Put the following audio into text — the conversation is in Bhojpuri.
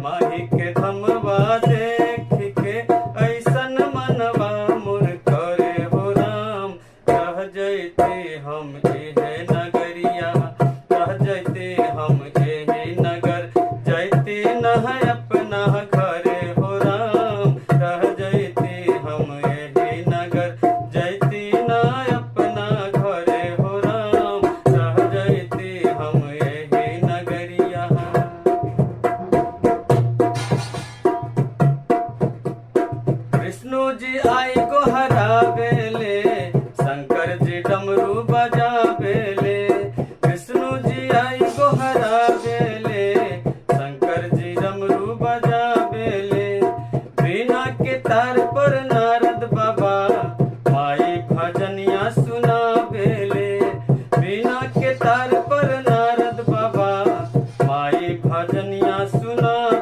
माही के धमवा देख के ऐसन मनवा मोर करे हो राम। रह जैते हम एहे नगरिया, रह जैते हम एहे नगर, जैते न अपना घरे हो राम। रह जैते हम एहे नगर, जैते न अपना घरे हो राम। रह जैते हम एहे नगरिया। विष्णु जी आई गोहरावेले, शंकर जी डमरू बजावेले। विष्णु जी आई गोहरावेले, शंकर जी डमरू बजा